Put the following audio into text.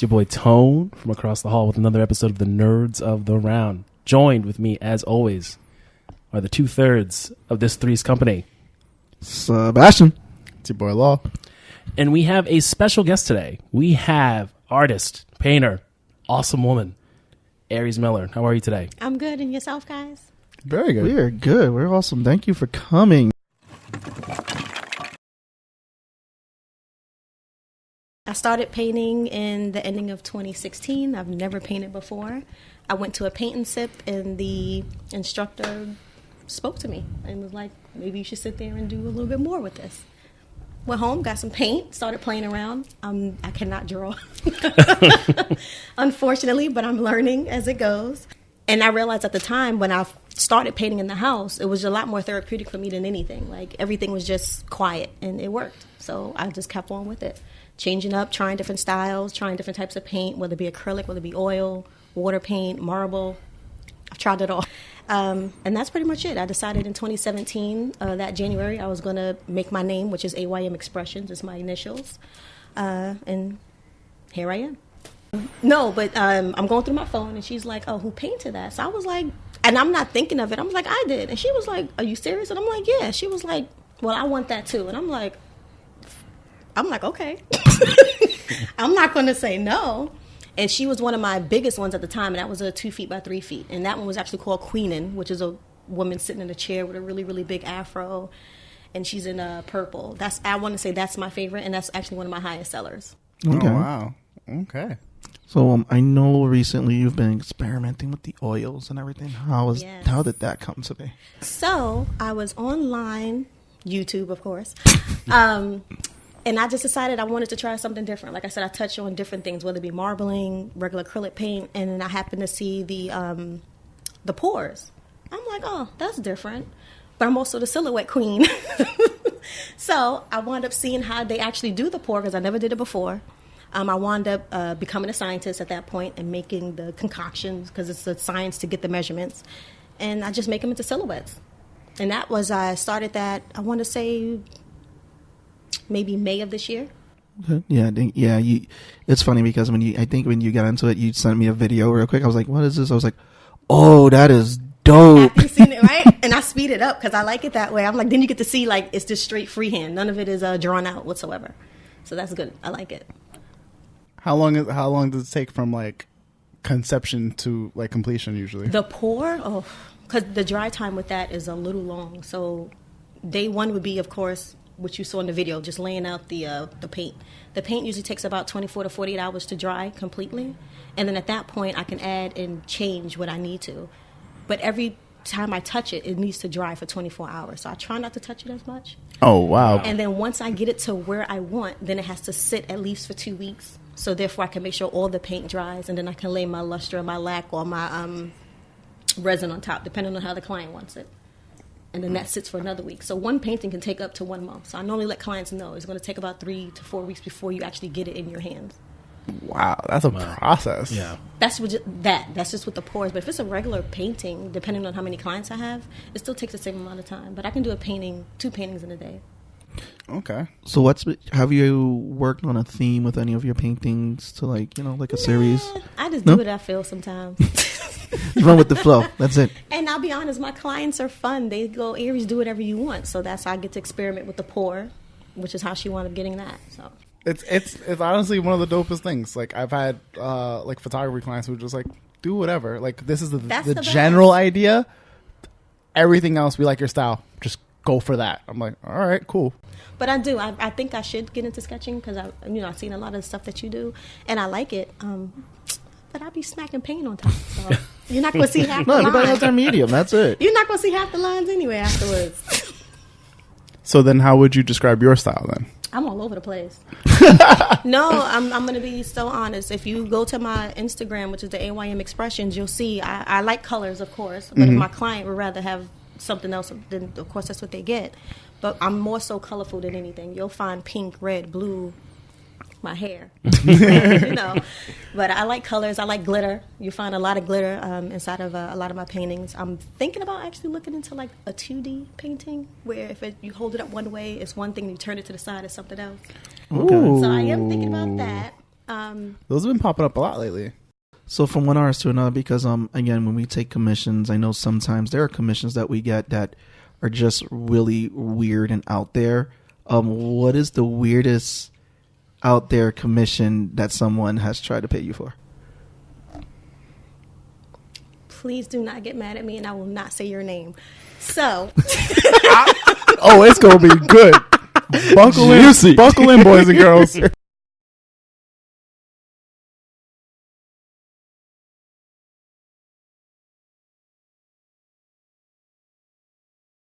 your boy Tone from across the hall with another episode of the Nerds of the Round. Joined with me, as always, are the 2/3 of this three's company. Sebastian. It's your boy Law. And we have a special guest today. We have artist, painter, awesome woman, Aries Miller. How are you today? I'm good. And yourself, guys? Very good. We are good. We're awesome. Thank you for coming. I started painting in the ending of 2016. I've never painted before. I went to a paint and sip, and the instructor spoke to me and was like, maybe you should sit there and do a little bit more with this. Went home, got some paint, started playing around. I cannot draw, unfortunately, but I'm learning as it goes. And I realized at the time when I started painting in the house, it was a lot more therapeutic for me than anything. Like, everything was just quiet, and it worked. So I just kept on with it. Changing up, trying different styles, trying different types of paint, whether it be acrylic, whether it be oil, water paint, marble. I've tried it all. And that's pretty much it. I decided in 2017, that January, I was going to make my name, which is AYM Expressions. It's my initials. And here I am. No, but I'm going through my phone, and she's like, oh, who painted that? So I was like, and I'm not thinking of it. I'm like, I did. And she was like, are you serious? And I'm like, yeah. She was like, well, I want that too. And I'm like, okay. I'm not going to say no. And she was one of my biggest ones at the time, and that was a 2 feet by 3 feet. And that one was actually called Queenin', which is a woman sitting in a chair with a really, really big afro, and she's in purple. I want to say that's my favorite, and that's actually one of my highest sellers. Okay. Oh, wow. Okay. So I know recently you've been experimenting with the oils and everything. How did that come to be? So I was online, YouTube, of course. And I just decided I wanted to try something different. Like I said, I touch on different things, whether it be marbling, regular acrylic paint, and then I happened to see the pours. I'm like, oh, that's different. But I'm also the silhouette queen. So I wound up seeing how they actually do the pour, because I never did it before. I wound up becoming a scientist at that point and making the concoctions, because it's a science to get the measurements. And I just make them into silhouettes. And I started that, I want to say, maybe May of this year. Yeah, it's funny because when you got into it, you sent me a video real quick. I was like, what is this? I was like, oh, that is dope. After you seen it, right? And I speed it up because I like it that way. I'm like, then you get to see, like, it's just straight freehand. None of it is drawn out whatsoever. So that's good. I like it. How long does it take from like conception to like completion usually? The pour, because the dry time with that is a little long. So day one would be, of course, what you saw in the video, just laying out the paint. The paint usually takes about 24 to 48 hours to dry completely. And then at that point, I can add and change what I need to. But every time I touch it, it needs to dry for 24 hours. So I try not to touch it as much. Oh, wow. And then once I get it to where I want, then it has to sit at least for 2 weeks. So therefore, I can make sure all the paint dries, and then I can lay my luster, my lac, or my resin on top, depending on how the client wants it. And then that sits for another week. So one painting can take up to 1 month. So I normally let clients know it's going to take about 3 to 4 weeks before you actually get it in your hands. Wow, that's a process. Yeah. That's just with the pours. But if it's a regular painting, depending on how many clients I have, it still takes the same amount of time. But I can do 2 paintings in a day. Okay. So have you worked on a theme with any of your paintings to like a series? I just do what I feel sometimes. You run with the flow. That's it. And I'll be honest, my clients are fun. They go, Aries, do whatever you want. So that's how I get to experiment with the pour, which is how she wound up getting that. So It's honestly one of the dopest things. Like, I've had like photography clients who just like do whatever. Like, this is the general idea. Everything else, we like your style. Just go for that. I'm like, all right, cool. But I do. I think I should get into sketching because I've seen a lot of the stuff that you do, and I like it. But I'll be smacking paint on top. So you're not going to see half the lines. No, everybody has their medium. That's it. You're not going to see half the lines anyway afterwards. So then how would you describe your style then? I'm all over the place. No, I'm going to be so honest. If you go to my Instagram, which is the AYM Expressions, you'll see I like colors, of course. But if my client would rather have something else, then of course that's what they get. But I'm more so colorful than anything. You'll find pink, red, blue, my hair, But I like colors. I like glitter. You find a lot of glitter inside of a lot of my paintings. I'm thinking about actually looking into like a 2D painting where you hold it up one way, it's one thing, and you turn it to the side, it's something else. Okay. So I am thinking about that. Those have been popping up a lot lately. So from one artist to another, because again, when we take commissions, I know sometimes there are commissions that we get that are just really weird and out there. What is the weirdest out there commission that someone has tried to pay you for? Please do not get mad at me, and I will not say your name. So, oh, it's gonna be good. Buckle in, boys and girls.